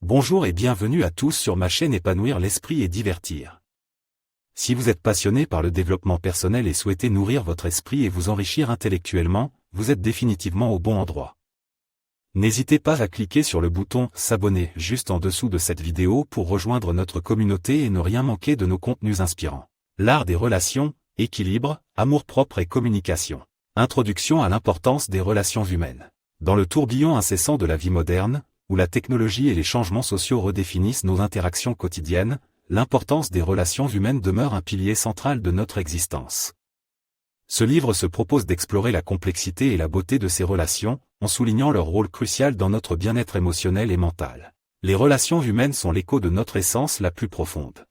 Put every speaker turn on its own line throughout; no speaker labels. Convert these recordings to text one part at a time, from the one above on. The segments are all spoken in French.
Bonjour et bienvenue à tous sur ma chaîne Épanouir l'esprit et divertir. Si vous êtes passionné par le développement personnel et souhaitez nourrir votre esprit et vous enrichir intellectuellement, vous êtes définitivement au bon endroit. N'hésitez pas à cliquer sur le bouton « S'abonner » juste en dessous de cette vidéo pour rejoindre notre communauté et ne rien manquer de nos contenus inspirants. L'art des relations, équilibre, amour-propre et communication. Introduction à l'importance des relations humaines. Dans le tourbillon incessant de la vie moderne, où la technologie et les changements sociaux redéfinissent nos interactions quotidiennes, l'importance des relations humaines demeure un pilier central de notre existence. Ce livre se propose d'explorer la complexité et la beauté de ces relations, en soulignant leur rôle crucial dans notre bien-être émotionnel et mental. Les relations humaines sont l'écho de notre essence la plus profonde.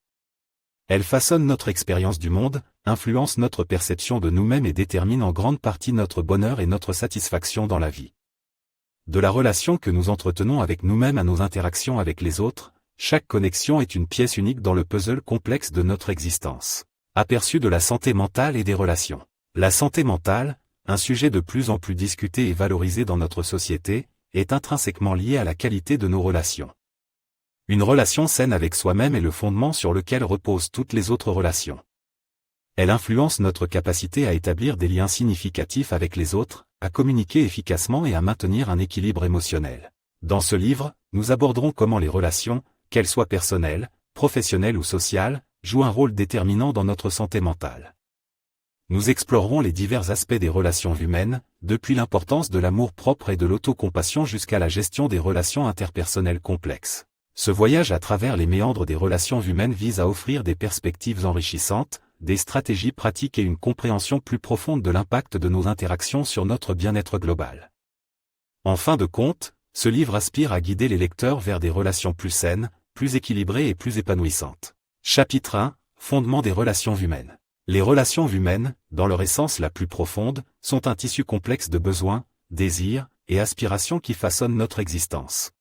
Elles façonnent notre expérience du monde, influencent notre perception de nous-mêmes et déterminent en grande partie notre bonheur et notre satisfaction dans la vie. De la relation que nous entretenons avec nous-mêmes à nos interactions avec les autres, chaque connexion est une pièce unique dans le puzzle complexe de notre existence. Aperçu de la santé mentale et des relations. La santé mentale, un sujet de plus en plus discuté et valorisé dans notre société, est intrinsèquement liée à la qualité de nos relations. Une relation saine avec soi-même est le fondement sur lequel reposent toutes les autres relations. Elle influence notre capacité à établir des liens significatifs avec les autres, à communiquer efficacement et à maintenir un équilibre émotionnel. Dans ce livre, nous aborderons comment les relations, qu'elles soient personnelles, professionnelles ou sociales, jouent un rôle déterminant dans notre santé mentale. Nous explorerons les divers aspects des relations humaines, depuis l'importance de l'amour-propre et de l'autocompassion jusqu'à la gestion des relations interpersonnelles complexes. Ce voyage à travers les méandres des relations humaines vise à offrir des perspectives enrichissantes, des stratégies pratiques et une compréhension plus profonde de l'impact de nos interactions sur notre bien-être global. En fin de compte, ce livre aspire à guider les lecteurs vers des relations plus saines, plus équilibrées et plus épanouissantes. Chapitre 1 – Fondement des relations humaines. Les relations humaines, dans leur essence la plus profonde, sont un tissu complexe de besoins, désirs et aspirations qui façonnent notre existence.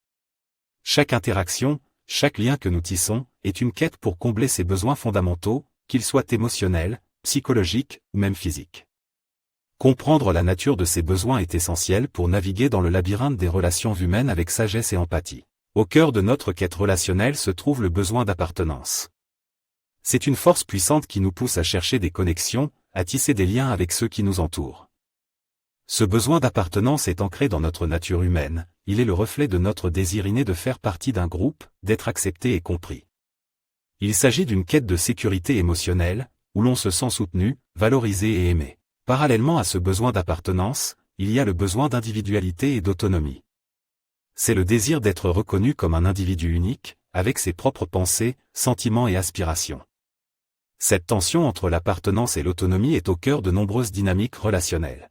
Chaque interaction, chaque lien que nous tissons, est une quête pour combler ces besoins fondamentaux, qu'ils soient émotionnels, psychologiques ou même physiques. Comprendre la nature de ces besoins est essentiel pour naviguer dans le labyrinthe des relations humaines avec sagesse et empathie. Au cœur de notre quête relationnelle se trouve le besoin d'appartenance. C'est une force puissante qui nous pousse à chercher des connexions, à tisser des liens avec ceux qui nous entourent. Ce besoin d'appartenance est ancré dans notre nature humaine, il est le reflet de notre désir inné de faire partie d'un groupe, d'être accepté et compris. Il s'agit d'une quête de sécurité émotionnelle, où l'on se sent soutenu, valorisé et aimé. Parallèlement à ce besoin d'appartenance, il y a le besoin d'individualité et d'autonomie. C'est le désir d'être reconnu comme un individu unique, avec ses propres pensées, sentiments et aspirations. Cette tension entre l'appartenance et l'autonomie est au cœur de nombreuses dynamiques relationnelles.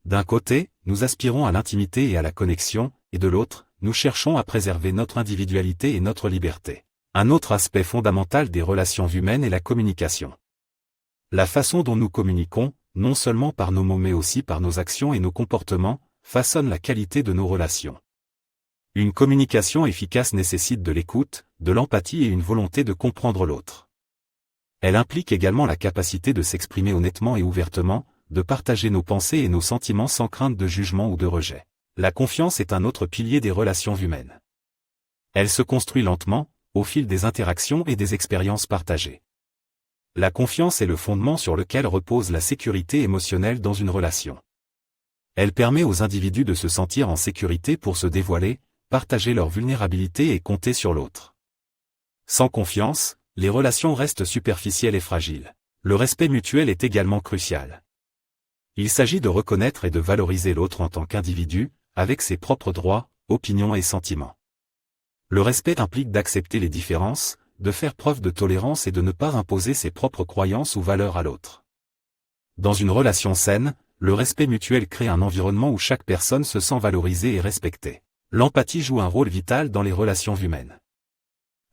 D'un côté, nous aspirons à l'intimité et à la connexion, et de l'autre, nous cherchons à préserver notre individualité et notre liberté. Un autre aspect fondamental des relations humaines est la communication. La façon dont nous communiquons, non seulement par nos mots mais aussi par nos actions et nos comportements, façonne la qualité de nos relations. Une communication efficace nécessite de l'écoute, de l'empathie et une volonté de comprendre l'autre. Elle implique également la capacité de s'exprimer honnêtement et ouvertement, de partager nos pensées et nos sentiments sans crainte de jugement ou de rejet. La confiance est un autre pilier des relations humaines. Elle se construit lentement, au fil des interactions et des expériences partagées. La confiance est le fondement sur lequel repose la sécurité émotionnelle dans une relation. Elle permet aux individus de se sentir en sécurité pour se dévoiler, partager leur vulnérabilité et compter sur l'autre. Sans confiance, les relations restent superficielles et fragiles. Le respect mutuel est également crucial. Il s'agit de reconnaître et de valoriser l'autre en tant qu'individu, avec ses propres droits, opinions et sentiments. Le respect implique d'accepter les différences, de faire preuve de tolérance et de ne pas imposer ses propres croyances ou valeurs à l'autre. Dans une relation saine, le respect mutuel crée un environnement où chaque personne se sent valorisée et respectée. L'empathie joue un rôle vital dans les relations humaines.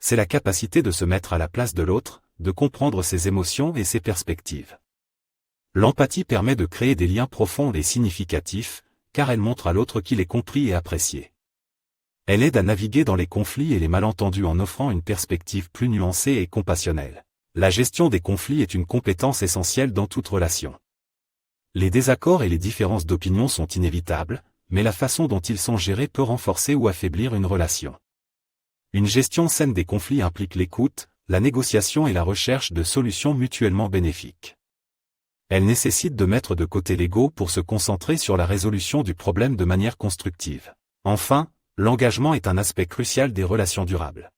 C'est la capacité de se mettre à la place de l'autre, de comprendre ses émotions et ses perspectives. L'empathie permet de créer des liens profonds et significatifs, car elle montre à l'autre qu'il est compris et apprécié. Elle aide à naviguer dans les conflits et les malentendus en offrant une perspective plus nuancée et compassionnelle. La gestion des conflits est une compétence essentielle dans toute relation. Les désaccords et les différences d'opinion sont inévitables, mais la façon dont ils sont gérés peut renforcer ou affaiblir une relation. Une gestion saine des conflits implique l'écoute, la négociation et la recherche de solutions mutuellement bénéfiques. Elle nécessite de mettre de côté l'ego pour se concentrer sur la résolution du problème de manière constructive. Enfin, l'engagement est un aspect crucial des relations durables.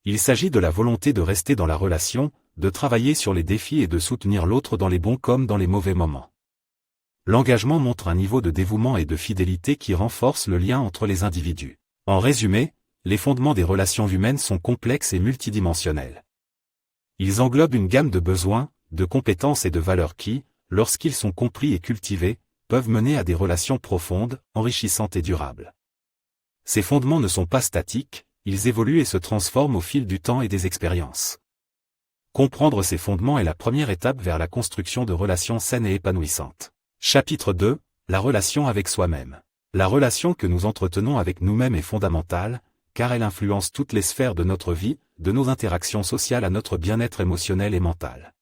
Il s'agit de la volonté de rester dans la relation, de travailler sur les défis et de soutenir l'autre dans les bons comme dans les mauvais moments. L'engagement montre un niveau de dévouement et de fidélité qui renforce le lien entre les individus. En résumé, les fondements des relations humaines sont complexes et multidimensionnels. Ils englobent une gamme de besoins, de compétences et de valeurs qui, lorsqu'ils sont compris et cultivés, peuvent mener à des relations profondes, enrichissantes et durables. Ces fondements ne sont pas statiques, ils évoluent et se transforment au fil du temps et des expériences. Comprendre ces fondements est la première étape vers la construction de relations saines et épanouissantes. Chapitre 2, la relation avec soi-même. La relation que nous entretenons avec nous-mêmes est fondamentale, car elle influence toutes les sphères de notre vie, de nos interactions sociales à notre bien-être émotionnel et mental.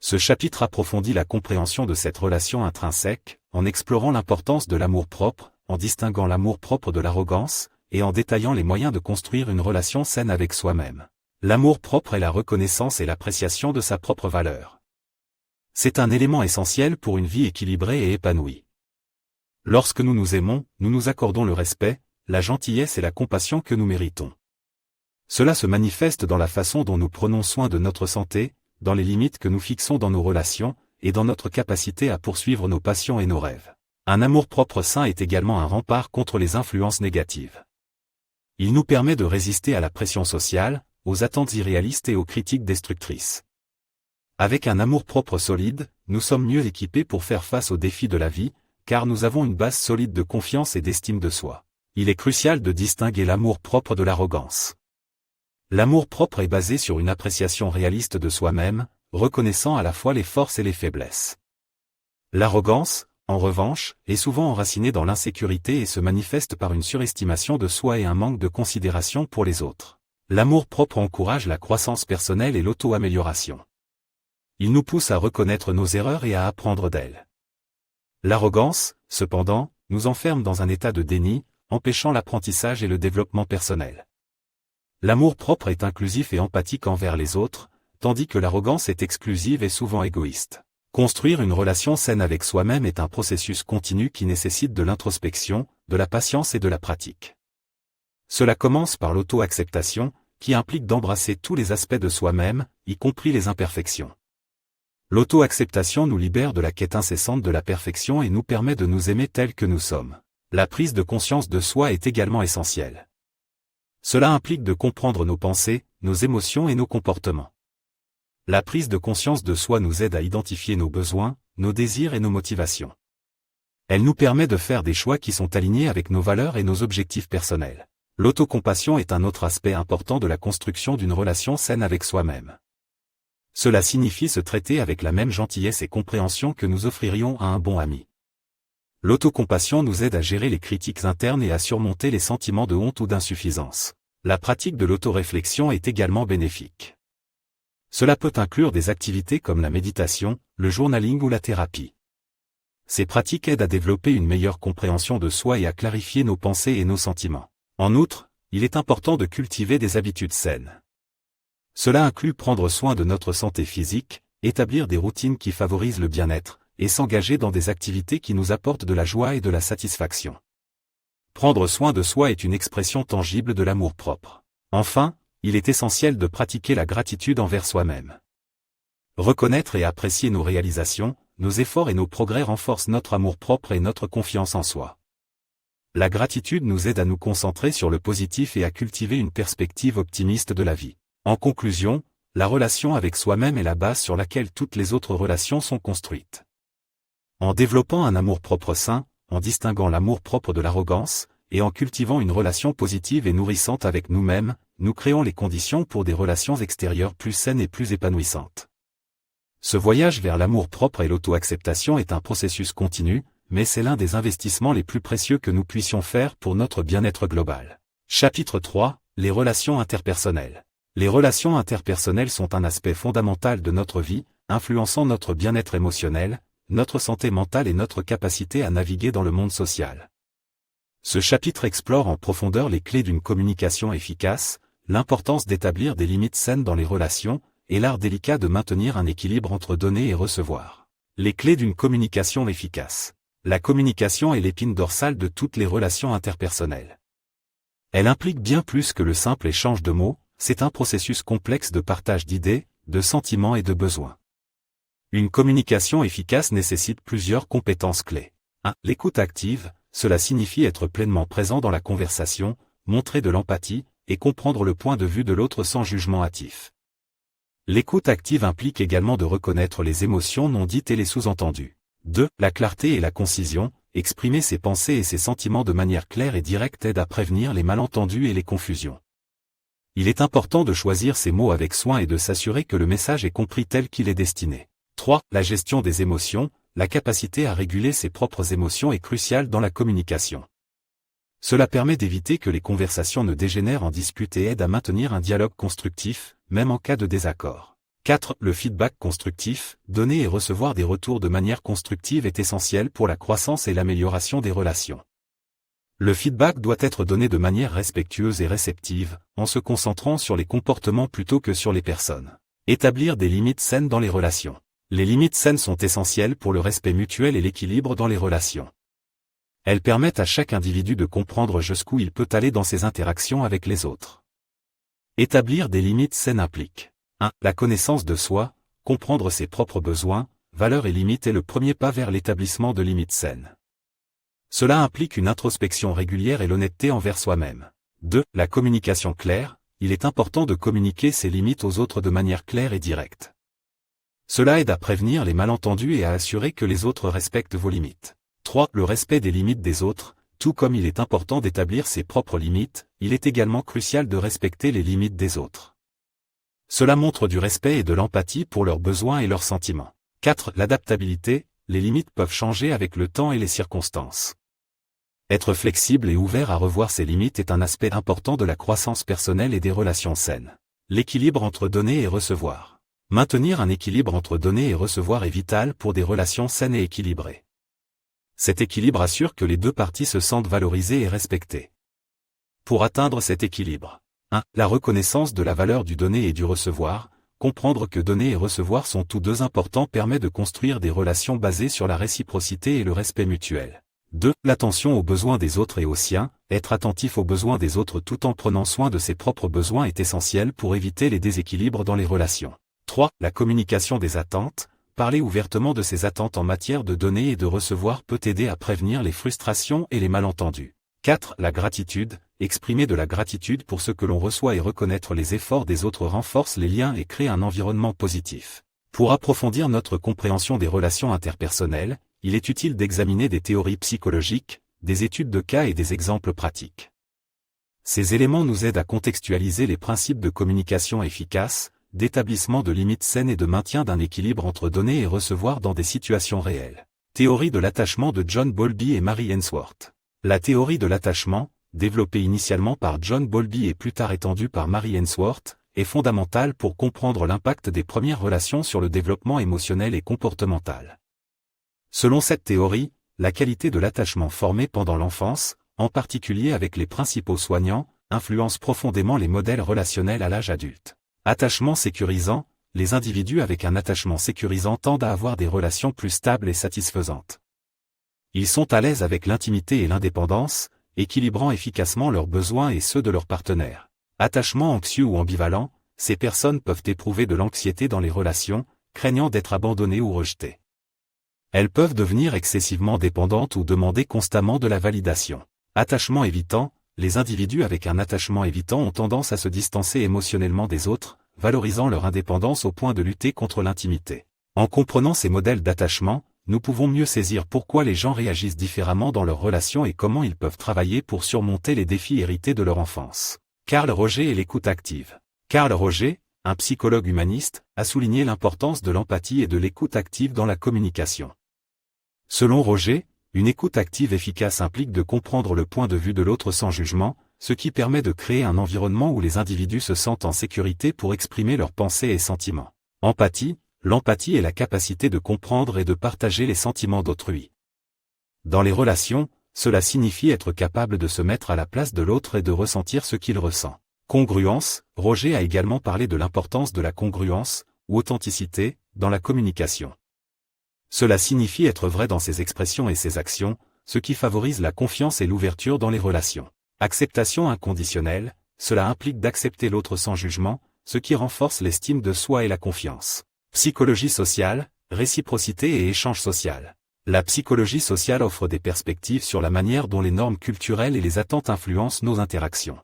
Ce chapitre approfondit la compréhension de cette relation intrinsèque, en explorant l'importance de l'amour-propre, en distinguant l'amour-propre de l'arrogance, et en détaillant les moyens de construire une relation saine avec soi-même. L'amour-propre est la reconnaissance et l'appréciation de sa propre valeur. C'est un élément essentiel pour une vie équilibrée et épanouie. Lorsque nous nous aimons, nous nous accordons le respect, la gentillesse et la compassion que nous méritons. Cela se manifeste dans la façon dont nous prenons soin de notre santé, dans les limites que nous fixons dans nos relations, et dans notre capacité à poursuivre nos passions et nos rêves. Un amour-propre sain est également un rempart contre les influences négatives. Il nous permet de résister à la pression sociale, aux attentes irréalistes et aux critiques destructrices. Avec un amour-propre solide, nous sommes mieux équipés pour faire face aux défis de la vie, car nous avons une base solide de confiance et d'estime de soi. Il est crucial de distinguer l'amour-propre de l'arrogance. L'amour-propre est basé sur une appréciation réaliste de soi-même, reconnaissant à la fois les forces et les faiblesses. L'arrogance, en revanche, est souvent enracinée dans l'insécurité et se manifeste par une surestimation de soi et un manque de considération pour les autres. L'amour-propre encourage la croissance personnelle et l'auto-amélioration. Il nous pousse à reconnaître nos erreurs et à apprendre d'elles. L'arrogance, cependant, nous enferme dans un état de déni, empêchant l'apprentissage et le développement personnel. L'amour-propre est inclusif et empathique envers les autres, tandis que l'arrogance est exclusive et souvent égoïste. Construire une relation saine avec soi-même est un processus continu qui nécessite de l'introspection, de la patience et de la pratique. Cela commence par l'auto-acceptation, qui implique d'embrasser tous les aspects de soi-même, y compris les imperfections. L'auto-acceptation nous libère de la quête incessante de la perfection et nous permet de nous aimer tels que nous sommes. La prise de conscience de soi est également essentielle. Cela implique de comprendre nos pensées, nos émotions et nos comportements. La prise de conscience de soi nous aide à identifier nos besoins, nos désirs et nos motivations. Elle nous permet de faire des choix qui sont alignés avec nos valeurs et nos objectifs personnels. L'autocompassion est un autre aspect important de la construction d'une relation saine avec soi-même. Cela signifie se traiter avec la même gentillesse et compréhension que nous offririons à un bon ami. L'autocompassion nous aide à gérer les critiques internes et à surmonter les sentiments de honte ou d'insuffisance. La pratique de l'autoréflexion est également bénéfique. Cela peut inclure des activités comme la méditation, le journaling ou la thérapie. Ces pratiques aident à développer une meilleure compréhension de soi et à clarifier nos pensées et nos sentiments. En outre, il est important de cultiver des habitudes saines. Cela inclut prendre soin de notre santé physique, établir des routines qui favorisent le bien-être, et s'engager dans des activités qui nous apportent de la joie et de la satisfaction. Prendre soin de soi est une expression tangible de l'amour-propre. Enfin, il est essentiel de pratiquer la gratitude envers soi-même. Reconnaître et apprécier nos réalisations, nos efforts et nos progrès renforcent notre amour-propre et notre confiance en soi. La gratitude nous aide à nous concentrer sur le positif et à cultiver une perspective optimiste de la vie. En conclusion, la relation avec soi-même est la base sur laquelle toutes les autres relations sont construites. En développant un amour-propre sain, en distinguant l'amour-propre de l'arrogance, et en cultivant une relation positive et nourrissante avec nous-mêmes, nous créons les conditions pour des relations extérieures plus saines et plus épanouissantes. Ce voyage vers l'amour-propre et l'auto-acceptation est un processus continu, mais c'est l'un des investissements les plus précieux que nous puissions faire pour notre bien-être global. Chapitre 3, les relations interpersonnelles. Les relations interpersonnelles sont un aspect fondamental de notre vie, influençant notre bien-être émotionnel, notre santé mentale et notre capacité à naviguer dans le monde social. Ce chapitre explore en profondeur les clés d'une communication efficace, l'importance d'établir des limites saines dans les relations, et l'art délicat de maintenir un équilibre entre donner et recevoir. Les clés d'une communication efficace. La communication est l'épine dorsale de toutes les relations interpersonnelles. Elle implique bien plus que le simple échange de mots, c'est un processus complexe de partage d'idées, de sentiments et de besoins. Une communication efficace nécessite plusieurs compétences clés. 1. L'écoute active, cela signifie être pleinement présent dans la conversation, montrer de l'empathie, et comprendre le point de vue de l'autre sans jugement hâtif. L'écoute active implique également de reconnaître les émotions non dites et les sous-entendus. 2. La clarté et la concision, exprimer ses pensées et ses sentiments de manière claire et directe aide à prévenir les malentendus et les confusions. Il est important de choisir ses mots avec soin et de s'assurer que le message est compris tel qu'il est destiné. 3. La gestion des émotions, la capacité à réguler ses propres émotions est cruciale dans la communication. Cela permet d'éviter que les conversations ne dégénèrent en dispute et aide à maintenir un dialogue constructif, même en cas de désaccord. 4. Le feedback constructif, donner et recevoir des retours de manière constructive est essentiel pour la croissance et l'amélioration des relations. Le feedback doit être donné de manière respectueuse et réceptive, en se concentrant sur les comportements plutôt que sur les personnes. Établir des limites saines dans les relations. Les limites saines sont essentielles pour le respect mutuel et l'équilibre dans les relations. Elles permettent à chaque individu de comprendre jusqu'où il peut aller dans ses interactions avec les autres. Établir des limites saines implique 1. La connaissance de soi, comprendre ses propres besoins, valeurs et limites est le premier pas vers l'établissement de limites saines. Cela implique une introspection régulière et l'honnêteté envers soi-même. 2. La communication claire, il est important de communiquer ses limites aux autres de manière claire et directe. Cela aide à prévenir les malentendus et à assurer que les autres respectent vos limites. 3. Le respect des limites des autres, tout comme il est important d'établir ses propres limites, il est également crucial de respecter les limites des autres. Cela montre du respect et de l'empathie pour leurs besoins et leurs sentiments. 4. L'adaptabilité, les limites peuvent changer avec le temps et les circonstances. Être flexible et ouvert à revoir ses limites est un aspect important de la croissance personnelle et des relations saines. L'équilibre entre donner et recevoir. Maintenir un équilibre entre donner et recevoir est vital pour des relations saines et équilibrées. Cet équilibre assure que les deux parties se sentent valorisées et respectées. Pour atteindre cet équilibre. 1. La reconnaissance de la valeur du donner et du recevoir. Comprendre que donner et recevoir sont tous deux importants permet de construire des relations basées sur la réciprocité et le respect mutuel. 2. L'attention aux besoins des autres et aux siens. Être attentif aux besoins des autres tout en prenant soin de ses propres besoins est essentiel pour éviter les déséquilibres dans les relations. 3. La communication des attentes. Parler ouvertement de ses attentes en matière de donner et de recevoir peut aider à prévenir les frustrations et les malentendus. 4. La gratitude. Exprimer de la gratitude pour ce que l'on reçoit et reconnaître les efforts des autres renforce les liens et crée un environnement positif. Pour approfondir notre compréhension des relations interpersonnelles, il est utile d'examiner des théories psychologiques, des études de cas et des exemples pratiques. Ces éléments nous aident à contextualiser les principes de communication efficace, d'établissement de limites saines et de maintien d'un équilibre entre donner et recevoir dans des situations réelles. Théorie de l'attachement de John Bowlby et Mary Ainsworth. La théorie de l'attachement, développée initialement par John Bowlby et plus tard étendue par Mary Ainsworth, est fondamentale pour comprendre l'impact des premières relations sur le développement émotionnel et comportemental. Selon cette théorie, la qualité de l'attachement formé pendant l'enfance, en particulier avec les principaux soignants, influence profondément les modèles relationnels à l'âge adulte. Attachement sécurisant, les individus avec un attachement sécurisant tendent à avoir des relations plus stables et satisfaisantes. Ils sont à l'aise avec l'intimité et l'indépendance, équilibrant efficacement leurs besoins et ceux de leurs partenaires. Attachement anxieux ou ambivalent, ces personnes peuvent éprouver de l'anxiété dans les relations, craignant d'être abandonnées ou rejetées. Elles peuvent devenir excessivement dépendantes ou demander constamment de la validation. Attachement évitant, les individus avec un attachement évitant ont tendance à se distancer émotionnellement des autres, valorisant leur indépendance au point de lutter contre l'intimité. En comprenant ces modèles d'attachement, nous pouvons mieux saisir pourquoi les gens réagissent différemment dans leurs relations et comment ils peuvent travailler pour surmonter les défis hérités de leur enfance. Carl Rogers et l'écoute active. Carl Rogers, un psychologue humaniste, a souligné l'importance de l'empathie et de l'écoute active dans la communication. Selon Rogers, une écoute active efficace implique de comprendre le point de vue de l'autre sans jugement, ce qui permet de créer un environnement où les individus se sentent en sécurité pour exprimer leurs pensées et sentiments. Empathie, l'empathie est la capacité de comprendre et de partager les sentiments d'autrui. Dans les relations, cela signifie être capable de se mettre à la place de l'autre et de ressentir ce qu'il ressent. Congruence, Roger a également parlé de l'importance de la congruence, ou authenticité, dans la communication. Cela signifie être vrai dans ses expressions et ses actions, ce qui favorise la confiance et l'ouverture dans les relations. Acceptation inconditionnelle, cela implique d'accepter l'autre sans jugement, ce qui renforce l'estime de soi et la confiance. Psychologie sociale, réciprocité et échange social. La psychologie sociale offre des perspectives sur la manière dont les normes culturelles et les attentes influencent nos interactions.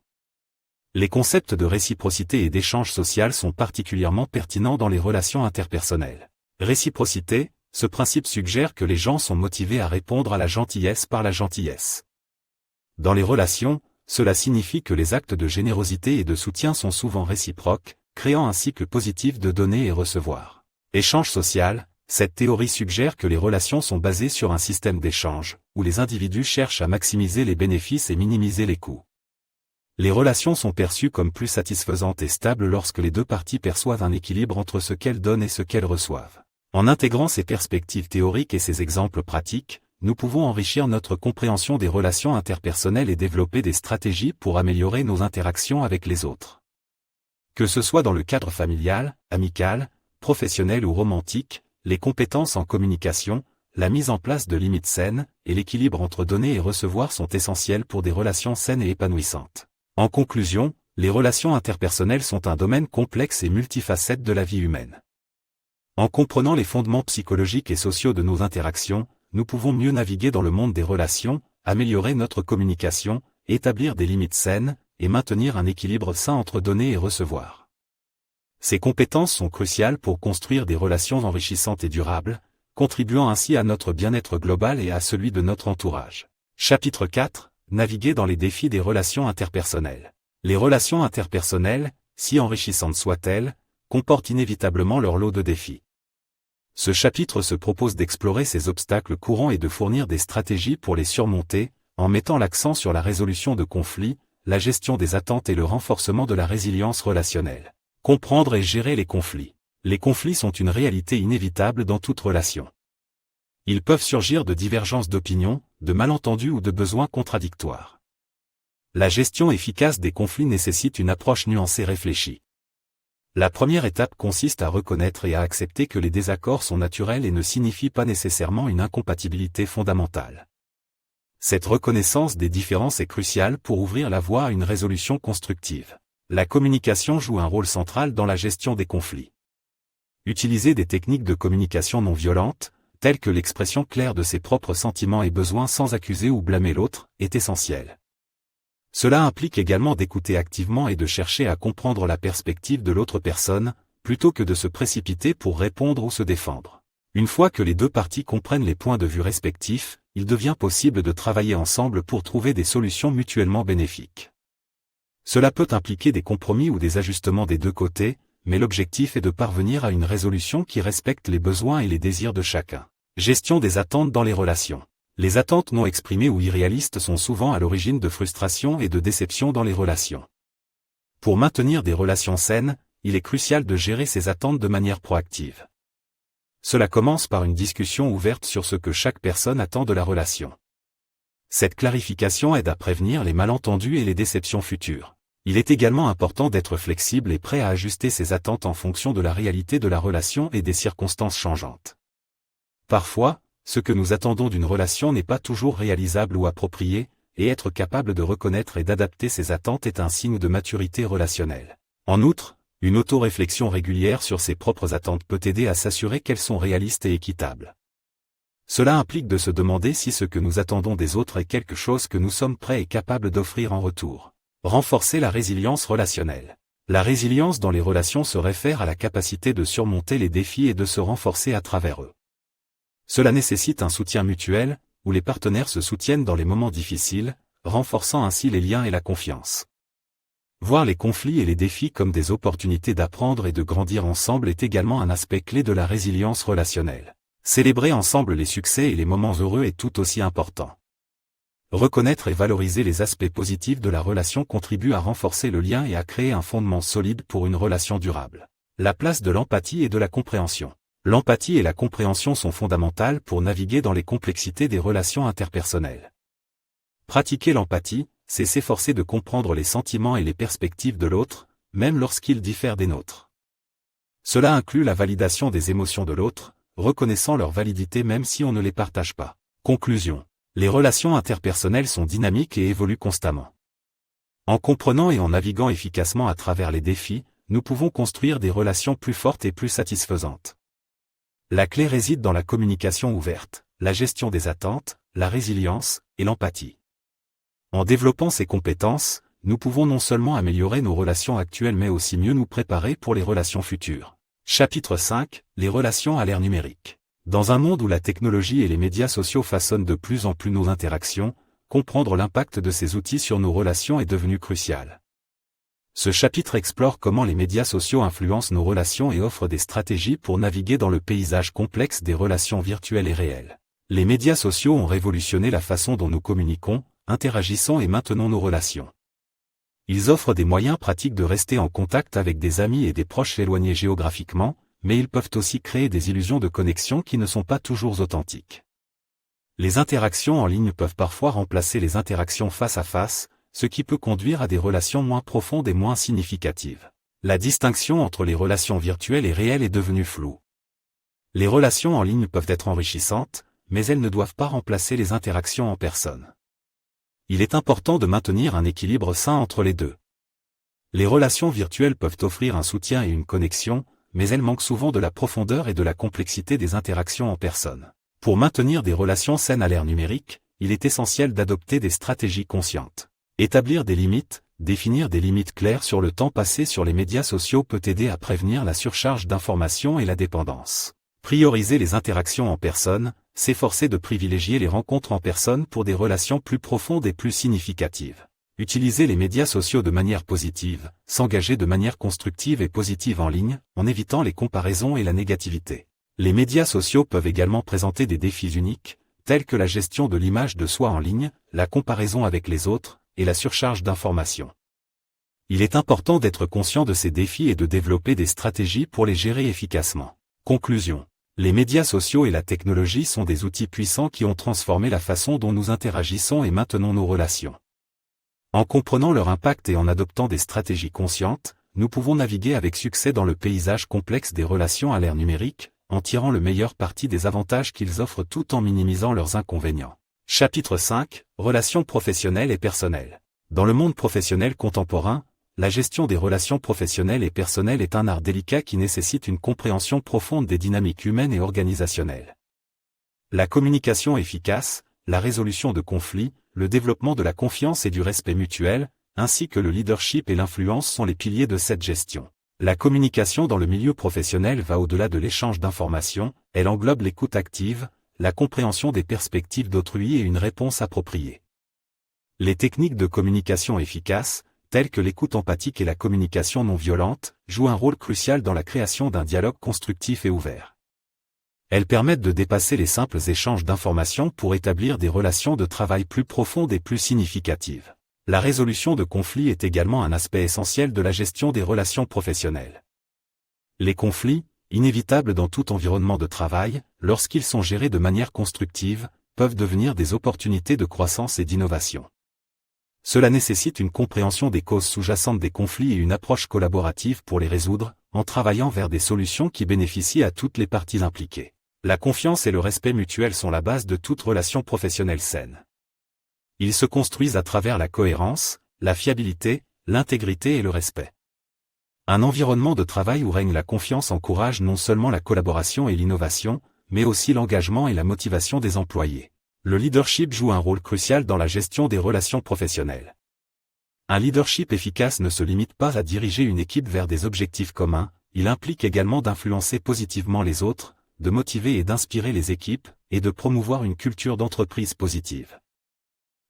Les concepts de réciprocité et d'échange social sont particulièrement pertinents dans les relations interpersonnelles. Réciprocité, ce principe suggère que les gens sont motivés à répondre à la gentillesse par la gentillesse. Dans les relations, cela signifie que les actes de générosité et de soutien sont souvent réciproques, créant un cycle positif de donner et recevoir. Échange social, cette théorie suggère que les relations sont basées sur un système d'échange, où les individus cherchent à maximiser les bénéfices et minimiser les coûts. Les relations sont perçues comme plus satisfaisantes et stables lorsque les deux parties perçoivent un équilibre entre ce qu'elles donnent et ce qu'elles reçoivent. En intégrant ces perspectives théoriques et ces exemples pratiques, nous pouvons enrichir notre compréhension des relations interpersonnelles et développer des stratégies pour améliorer nos interactions avec les autres. Que ce soit dans le cadre familial, amical, professionnel ou romantique, les compétences en communication, la mise en place de limites saines, et l'équilibre entre donner et recevoir sont essentiels pour des relations saines et épanouissantes. En conclusion, les relations interpersonnelles sont un domaine complexe et multifacette de la vie humaine. En comprenant les fondements psychologiques et sociaux de nos interactions, nous pouvons mieux naviguer dans le monde des relations, améliorer notre communication, établir des limites saines, et maintenir un équilibre sain entre donner et recevoir. Ces compétences sont cruciales pour construire des relations enrichissantes et durables, contribuant ainsi à notre bien-être global et à celui de notre entourage. Chapitre 4. Naviguer dans les défis des relations interpersonnelles. Les relations interpersonnelles, si enrichissantes soient-elles, comportent inévitablement leur lot de défis. Ce chapitre se propose d'explorer ces obstacles courants et de fournir des stratégies pour les surmonter, en mettant l'accent sur la résolution de conflits, la gestion des attentes et le renforcement de la résilience relationnelle. Comprendre et gérer les conflits. Les conflits sont une réalité inévitable dans toute relation. Ils peuvent surgir de divergences d'opinion, de malentendus ou de besoins contradictoires. La gestion efficace des conflits nécessite une approche nuancée réfléchie. La première étape consiste à reconnaître et à accepter que les désaccords sont naturels et ne signifient pas nécessairement une incompatibilité fondamentale. Cette reconnaissance des différences est cruciale pour ouvrir la voie à une résolution constructive. La communication joue un rôle central dans la gestion des conflits. Utiliser des techniques de communication non violentes, telles que l'expression claire de ses propres sentiments et besoins sans accuser ou blâmer l'autre, est essentiel. Cela implique également d'écouter activement et de chercher à comprendre la perspective de l'autre personne, plutôt que de se précipiter pour répondre ou se défendre. Une fois que les deux parties comprennent les points de vue respectifs, il devient possible de travailler ensemble pour trouver des solutions mutuellement bénéfiques. Cela peut impliquer des compromis ou des ajustements des deux côtés, mais l'objectif est de parvenir à une résolution qui respecte les besoins et les désirs de chacun. Gestion des attentes dans les relations. Les attentes non exprimées ou irréalistes sont souvent à l'origine de frustration et de déception dans les relations. Pour maintenir des relations saines, il est crucial de gérer ces attentes de manière proactive. Cela commence par une discussion ouverte sur ce que chaque personne attend de la relation. Cette clarification aide à prévenir les malentendus et les déceptions futures. Il est également important d'être flexible et prêt à ajuster ses attentes en fonction de la réalité de la relation et des circonstances changeantes. Parfois, ce que nous attendons d'une relation n'est pas toujours réalisable ou approprié, et être capable de reconnaître et d'adapter ses attentes est un signe de maturité relationnelle. En outre, une auto-réflexion régulière sur ses propres attentes peut aider à s'assurer qu'elles sont réalistes et équitables. Cela implique de se demander si ce que nous attendons des autres est quelque chose que nous sommes prêts et capables d'offrir en retour. Renforcer la résilience relationnelle. La résilience dans les relations se réfère à la capacité de surmonter les défis et de se renforcer à travers eux. Cela nécessite un soutien mutuel, où les partenaires se soutiennent dans les moments difficiles, renforçant ainsi les liens et la confiance. Voir les conflits et les défis comme des opportunités d'apprendre et de grandir ensemble est également un aspect clé de la résilience relationnelle. Célébrer ensemble les succès et les moments heureux est tout aussi important. Reconnaître et valoriser les aspects positifs de la relation contribue à renforcer le lien et à créer un fondement solide pour une relation durable. La place de l'empathie et de la compréhension. L'empathie et la compréhension sont fondamentales pour naviguer dans les complexités des relations interpersonnelles. Pratiquer l'empathie, c'est s'efforcer de comprendre les sentiments et les perspectives de l'autre, même lorsqu'ils diffèrent des nôtres. Cela inclut la validation des émotions de l'autre, reconnaissant leur validité même si on ne les partage pas. Conclusion. Les relations interpersonnelles sont dynamiques et évoluent constamment. En comprenant et en naviguant efficacement à travers les défis, nous pouvons construire des relations plus fortes et plus satisfaisantes. La clé réside dans la communication ouverte, la gestion des attentes, la résilience et l'empathie. En développant ces compétences, nous pouvons non seulement améliorer nos relations actuelles mais aussi mieux nous préparer pour les relations futures. Chapitre 5. Les relations à l'ère numérique. Dans un monde où la technologie et les médias sociaux façonnent de plus en plus nos interactions, comprendre l'impact de ces outils sur nos relations est devenu crucial. Ce chapitre explore comment les médias sociaux influencent nos relations et offre des stratégies pour naviguer dans le paysage complexe des relations virtuelles et réelles. Les médias sociaux ont révolutionné la façon dont nous communiquons, interagissons et maintenons nos relations. Ils offrent des moyens pratiques de rester en contact avec des amis et des proches éloignés géographiquement, mais ils peuvent aussi créer des illusions de connexion qui ne sont pas toujours authentiques. Les interactions en ligne peuvent parfois remplacer les interactions face à face, ce qui peut conduire à des relations moins profondes et moins significatives. La distinction entre les relations virtuelles et réelles est devenue floue. Les relations en ligne peuvent être enrichissantes, mais elles ne doivent pas remplacer les interactions en personne. Il est important de maintenir un équilibre sain entre les deux. Les relations virtuelles peuvent offrir un soutien et une connexion, mais elles manquent souvent de la profondeur et de la complexité des interactions en personne. Pour maintenir des relations saines à l'ère numérique, il est essentiel d'adopter des stratégies conscientes. Établir des limites, définir des limites claires sur le temps passé sur les médias sociaux peut aider à prévenir la surcharge d'informations et la dépendance. Prioriser les interactions en personne, s'efforcer de privilégier les rencontres en personne pour des relations plus profondes et plus significatives. Utiliser les médias sociaux de manière positive, s'engager de manière constructive et positive en ligne, en évitant les comparaisons et la négativité. Les médias sociaux peuvent également présenter des défis uniques, tels que la gestion de l'image de soi en ligne, la comparaison avec les autres, et la surcharge d'informations. Il est important d'être conscient de ces défis et de développer des stratégies pour les gérer efficacement. Conclusion. Les médias sociaux et la technologie sont des outils puissants qui ont transformé la façon dont nous interagissons et maintenons nos relations. En comprenant leur impact et en adoptant des stratégies conscientes, nous pouvons naviguer avec succès dans le paysage complexe des relations à l'ère numérique, en tirant le meilleur parti des avantages qu'ils offrent tout en minimisant leurs inconvénients. Chapitre 5. Relations professionnelles et personnelles. Dans le monde professionnel contemporain, la gestion des relations professionnelles et personnelles est un art délicat qui nécessite une compréhension profonde des dynamiques humaines et organisationnelles. La communication efficace, la résolution de conflits, le développement de la confiance et du respect mutuel, ainsi que le leadership et l'influence sont les piliers de cette gestion. La communication dans le milieu professionnel va au-delà de l'échange d'informations, elle englobe l'écoute active, la compréhension des perspectives d'autrui et une réponse appropriée. Les techniques de communication efficaces, telles que l'écoute empathique et la communication non violente, jouent un rôle crucial dans la création d'un dialogue constructif et ouvert. Elles permettent de dépasser les simples échanges d'informations pour établir des relations de travail plus profondes et plus significatives. La résolution de conflits est également un aspect essentiel de la gestion des relations professionnelles. Les conflits, inévitables dans tout environnement de travail, lorsqu'ils sont gérés de manière constructive, peuvent devenir des opportunités de croissance et d'innovation. Cela nécessite une compréhension des causes sous-jacentes des conflits et une approche collaborative pour les résoudre, en travaillant vers des solutions qui bénéficient à toutes les parties impliquées. La confiance et le respect mutuel sont la base de toute relation professionnelle saine. Ils se construisent à travers la cohérence, la fiabilité, l'intégrité et le respect. Un environnement de travail où règne la confiance encourage non seulement la collaboration et l'innovation, mais aussi l'engagement et la motivation des employés. Le leadership joue un rôle crucial dans la gestion des relations professionnelles. Un leadership efficace ne se limite pas à diriger une équipe vers des objectifs communs, il implique également d'influencer positivement les autres, de motiver et d'inspirer les équipes, et de promouvoir une culture d'entreprise positive.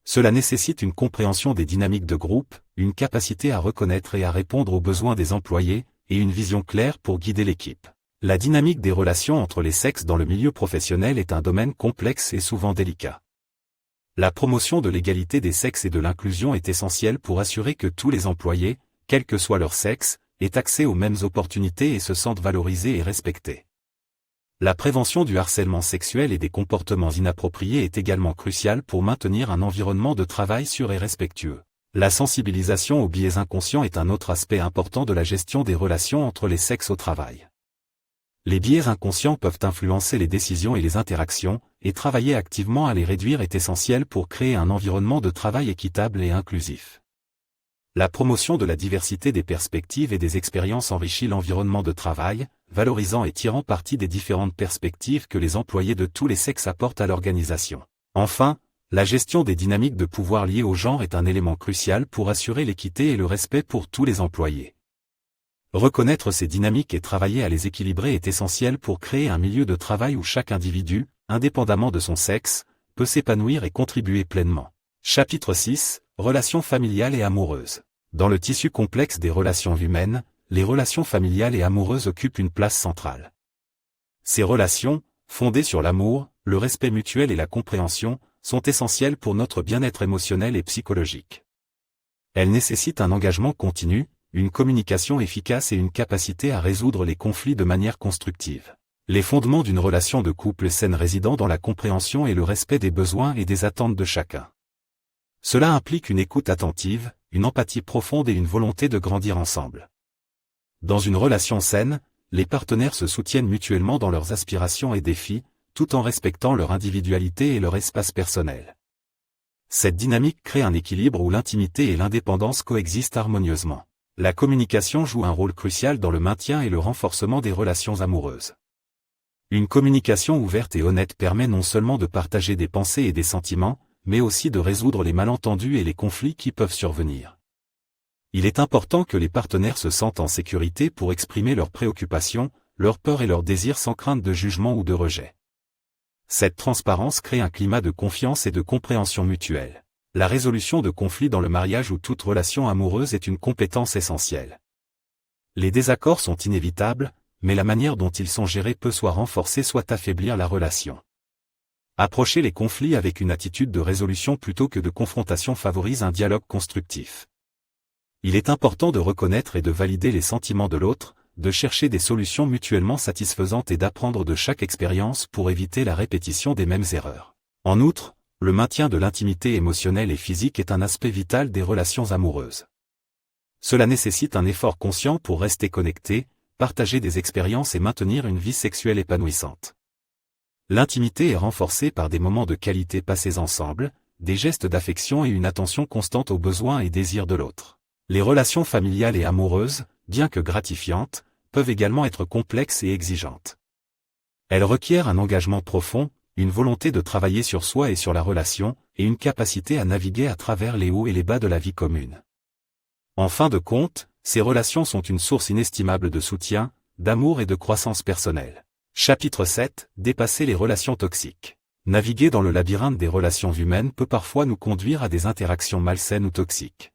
Cela nécessite une compréhension des dynamiques de groupe, une capacité à reconnaître et à répondre aux besoins des employés, et une vision claire pour guider l'équipe. La dynamique des relations entre les sexes dans le milieu professionnel est un domaine complexe et souvent délicat. La promotion de l'égalité des sexes et de l'inclusion est essentielle pour assurer que tous les employés, quel que soit leur sexe, aient accès aux mêmes opportunités et se sentent valorisés et respectés. La prévention du harcèlement sexuel et des comportements inappropriés est également cruciale pour maintenir un environnement de travail sûr et respectueux. La sensibilisation aux biais inconscients est un autre aspect important de la gestion des relations entre les sexes au travail. Les biais inconscients peuvent influencer les décisions et les interactions, et travailler activement à les réduire est essentiel pour créer un environnement de travail équitable et inclusif. La promotion de la diversité des perspectives et des expériences enrichit l'environnement de travail, valorisant et tirant parti des différentes perspectives que les employés de tous les sexes apportent à l'organisation. Enfin, la gestion des dynamiques de pouvoir liées au genre est un élément crucial pour assurer l'équité et le respect pour tous les employés. Reconnaître ces dynamiques et travailler à les équilibrer est essentiel pour créer un milieu de travail où chaque individu, indépendamment de son sexe, peut s'épanouir et contribuer pleinement. Chapitre 6. Relations familiales et amoureuses. Dans le tissu complexe des relations humaines, les relations familiales et amoureuses occupent une place centrale. Ces relations, fondées sur l'amour, le respect mutuel et la compréhension, sont essentielles pour notre bien-être émotionnel et psychologique. Elles nécessitent un engagement continu, une communication efficace et une capacité à résoudre les conflits de manière constructive. Les fondements d'une relation de couple saine résident dans la compréhension et le respect des besoins et des attentes de chacun. Cela implique une écoute attentive, une empathie profonde et une volonté de grandir ensemble. Dans une relation saine, les partenaires se soutiennent mutuellement dans leurs aspirations et défis, tout en respectant leur individualité et leur espace personnel. Cette dynamique crée un équilibre où l'intimité et l'indépendance coexistent harmonieusement. La communication joue un rôle crucial dans le maintien et le renforcement des relations amoureuses. Une communication ouverte et honnête permet non seulement de partager des pensées et des sentiments, mais aussi de résoudre les malentendus et les conflits qui peuvent survenir. Il est important que les partenaires se sentent en sécurité pour exprimer leurs préoccupations, leurs peurs et leurs désirs sans crainte de jugement ou de rejet. Cette transparence crée un climat de confiance et de compréhension mutuelle. La résolution de conflits dans le mariage ou toute relation amoureuse est une compétence essentielle. Les désaccords sont inévitables, mais la manière dont ils sont gérés peut soit renforcer soit affaiblir la relation. Approcher les conflits avec une attitude de résolution plutôt que de confrontation favorise un dialogue constructif. Il est important de reconnaître et de valider les sentiments de l'autre, de chercher des solutions mutuellement satisfaisantes et d'apprendre de chaque expérience pour éviter la répétition des mêmes erreurs. En outre, le maintien de l'intimité émotionnelle et physique est un aspect vital des relations amoureuses. Cela nécessite un effort conscient pour rester connecté, partager des expériences et maintenir une vie sexuelle épanouissante. L'intimité est renforcée par des moments de qualité passés ensemble, des gestes d'affection et une attention constante aux besoins et désirs de l'autre. Les relations familiales et amoureuses, bien que gratifiantes, peuvent également être complexes et exigeantes. Elles requièrent un engagement profond, une volonté de travailler sur soi et sur la relation, et une capacité à naviguer à travers les hauts et les bas de la vie commune. En fin de compte, ces relations sont une source inestimable de soutien, d'amour et de croissance personnelle. Chapitre 7. Dépasser les relations toxiques. Naviguer dans le labyrinthe des relations humaines peut parfois nous conduire à des interactions malsaines ou toxiques.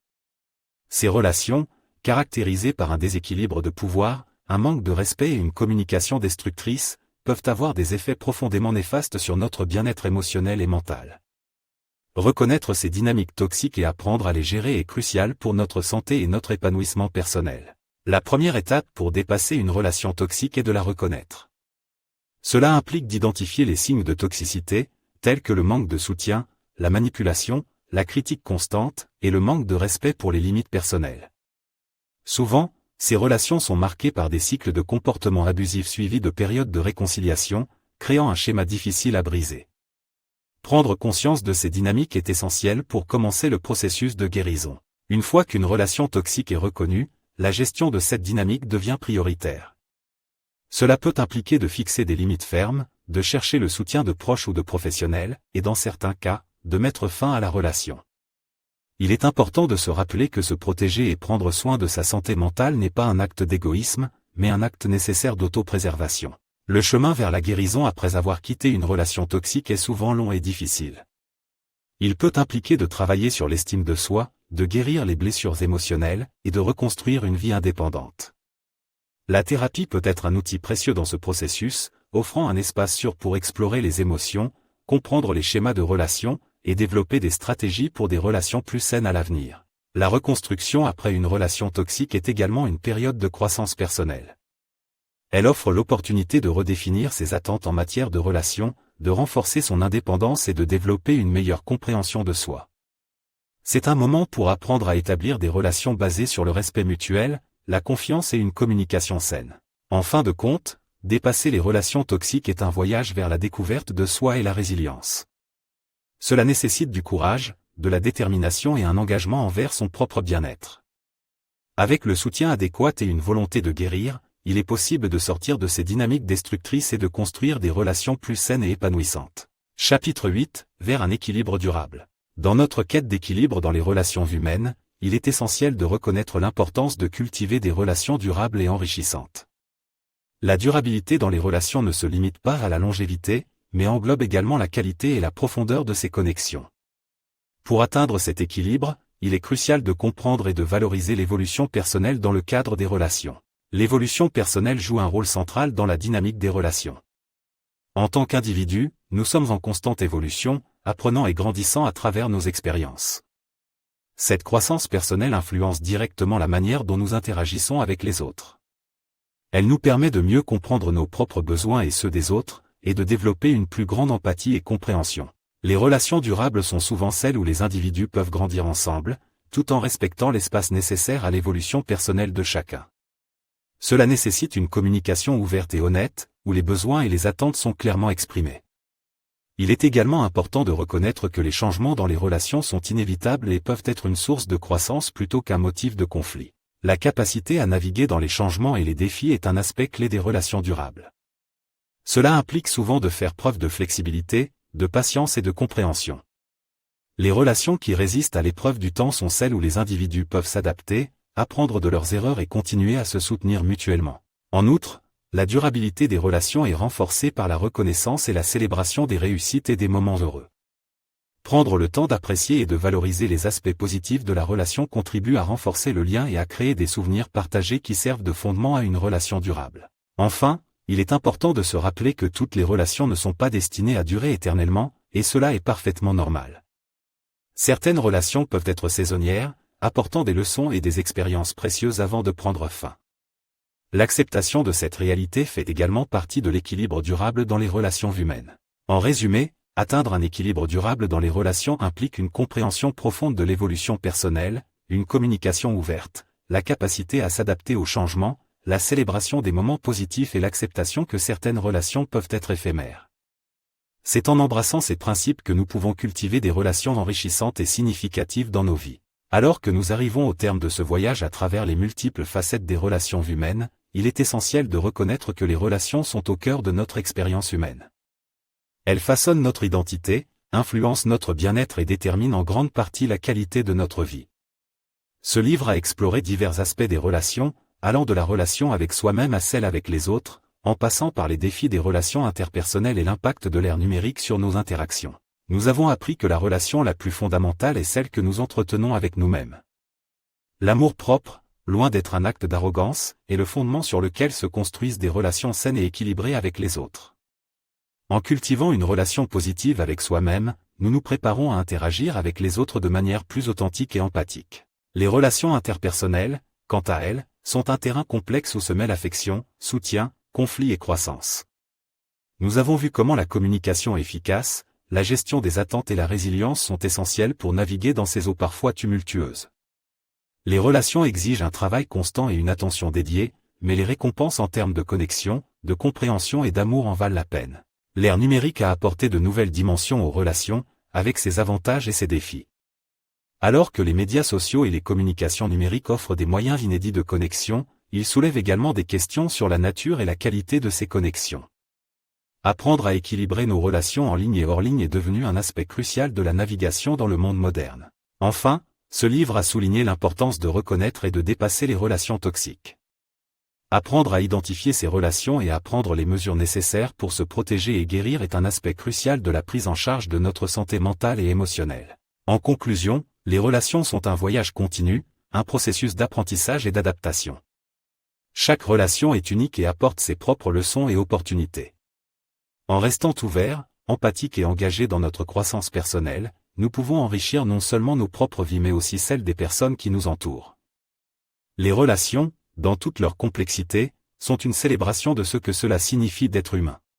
Ces relations, caractérisées par un déséquilibre de pouvoir, un manque de respect et une communication destructrice, peuvent avoir des effets profondément néfastes sur notre bien-être émotionnel et mental. Reconnaître ces dynamiques toxiques et apprendre à les gérer est crucial pour notre santé et notre épanouissement personnel. La première étape pour dépasser une relation toxique est de la reconnaître. Cela implique d'identifier les signes de toxicité, tels que le manque de soutien, la manipulation, la critique constante, et le manque de respect pour les limites personnelles. Souvent, ces relations sont marquées par des cycles de comportements abusifs suivis de périodes de réconciliation, créant un schéma difficile à briser. Prendre conscience de ces dynamiques est essentiel pour commencer le processus de guérison. Une fois qu'une relation toxique est reconnue, la gestion de cette dynamique devient prioritaire. Cela peut impliquer de fixer des limites fermes, de chercher le soutien de proches ou de professionnels, et dans certains cas, de mettre fin à la relation. Il est important de se rappeler que se protéger et prendre soin de sa santé mentale n'est pas un acte d'égoïsme, mais un acte nécessaire d'autopréservation. Le chemin vers la guérison après avoir quitté une relation toxique est souvent long et difficile. Il peut impliquer de travailler sur l'estime de soi, de guérir les blessures émotionnelles, et de reconstruire une vie indépendante. La thérapie peut être un outil précieux dans ce processus, offrant un espace sûr pour explorer les émotions, comprendre les schémas de relations, et développer des stratégies pour des relations plus saines à l'avenir. La reconstruction après une relation toxique est également une période de croissance personnelle. Elle offre l'opportunité de redéfinir ses attentes en matière de relations, de renforcer son indépendance et de développer une meilleure compréhension de soi. C'est un moment pour apprendre à établir des relations basées sur le respect mutuel, la confiance et une communication saine. En fin de compte, dépasser les relations toxiques est un voyage vers la découverte de soi et la résilience. Cela nécessite du courage, de la détermination et un engagement envers son propre bien-être. Avec le soutien adéquat et une volonté de guérir, il est possible de sortir de ces dynamiques destructrices et de construire des relations plus saines et épanouissantes. Chapitre 8, vers un équilibre durable. Dans notre quête d'équilibre dans les relations humaines, il est essentiel de reconnaître l'importance de cultiver des relations durables et enrichissantes. La durabilité dans les relations ne se limite pas à la longévité, mais englobe également la qualité et la profondeur de ces connexions. Pour atteindre cet équilibre, il est crucial de comprendre et de valoriser l'évolution personnelle dans le cadre des relations. L'évolution personnelle joue un rôle central dans la dynamique des relations. En tant qu'individu, nous sommes en constante évolution, apprenant et grandissant à travers nos expériences. Cette croissance personnelle influence directement la manière dont nous interagissons avec les autres. Elle nous permet de mieux comprendre nos propres besoins et ceux des autres, et de développer une plus grande empathie et compréhension. Les relations durables sont souvent celles où les individus peuvent grandir ensemble, tout en respectant l'espace nécessaire à l'évolution personnelle de chacun. Cela nécessite une communication ouverte et honnête, où les besoins et les attentes sont clairement exprimés. Il est également important de reconnaître que les changements dans les relations sont inévitables et peuvent être une source de croissance plutôt qu'un motif de conflit. La capacité à naviguer dans les changements et les défis est un aspect clé des relations durables. Cela implique souvent de faire preuve de flexibilité, de patience et de compréhension. Les relations qui résistent à l'épreuve du temps sont celles où les individus peuvent s'adapter, apprendre de leurs erreurs et continuer à se soutenir mutuellement. En outre, la durabilité des relations est renforcée par la reconnaissance et la célébration des réussites et des moments heureux. Prendre le temps d'apprécier et de valoriser les aspects positifs de la relation contribue à renforcer le lien et à créer des souvenirs partagés qui servent de fondement à une relation durable. Enfin, il est important de se rappeler que toutes les relations ne sont pas destinées à durer éternellement, et cela est parfaitement normal. Certaines relations peuvent être saisonnières, apportant des leçons et des expériences précieuses avant de prendre fin. L'acceptation de cette réalité fait également partie de l'équilibre durable dans les relations humaines. En résumé, atteindre un équilibre durable dans les relations implique une compréhension profonde de l'évolution personnelle, une communication ouverte, la capacité à s'adapter aux changements, la célébration des moments positifs et l'acceptation que certaines relations peuvent être éphémères. C'est en embrassant ces principes que nous pouvons cultiver des relations enrichissantes et significatives dans nos vies. Alors que nous arrivons au terme de ce voyage à travers les multiples facettes des relations humaines, il est essentiel de reconnaître que les relations sont au cœur de notre expérience humaine. Elles façonnent notre identité, influencent notre bien-être et déterminent en grande partie la qualité de notre vie. Ce livre a exploré divers aspects des relations, allant de la relation avec soi-même à celle avec les autres, en passant par les défis des relations interpersonnelles et l'impact de l'ère numérique sur nos interactions. Nous avons appris que la relation la plus fondamentale est celle que nous entretenons avec nous-mêmes. L'amour-propre, loin d'être un acte d'arrogance, est le fondement sur lequel se construisent des relations saines et équilibrées avec les autres. En cultivant une relation positive avec soi-même, nous nous préparons à interagir avec les autres de manière plus authentique et empathique. Les relations interpersonnelles, quant à elles, sont un terrain complexe où se mêlent affection, soutien, conflit et croissance. Nous avons vu comment la communication efficace, la gestion des attentes et la résilience sont essentielles pour naviguer dans ces eaux parfois tumultueuses. Les relations exigent un travail constant et une attention dédiée, mais les récompenses en termes de connexion, de compréhension et d'amour en valent la peine. L'ère numérique a apporté de nouvelles dimensions aux relations, avec ses avantages et ses défis. Alors que les médias sociaux et les communications numériques offrent des moyens inédits de connexion, ils soulèvent également des questions sur la nature et la qualité de ces connexions. Apprendre à équilibrer nos relations en ligne et hors ligne est devenu un aspect crucial de la navigation dans le monde moderne. Enfin, ce livre a souligné l'importance de reconnaître et de dépasser les relations toxiques. Apprendre à identifier ces relations et à prendre les mesures nécessaires pour se protéger et guérir est un aspect crucial de la prise en charge de notre santé mentale et émotionnelle. En conclusion, les relations sont un voyage continu, un processus d'apprentissage et d'adaptation. Chaque relation est unique et apporte ses propres leçons et opportunités. En restant ouverts, empathiques et engagés dans notre croissance personnelle, nous pouvons enrichir non seulement nos propres vies mais aussi celles des personnes qui nous entourent. Les relations, dans toute leur complexité, sont une célébration de ce que cela signifie d'être humain.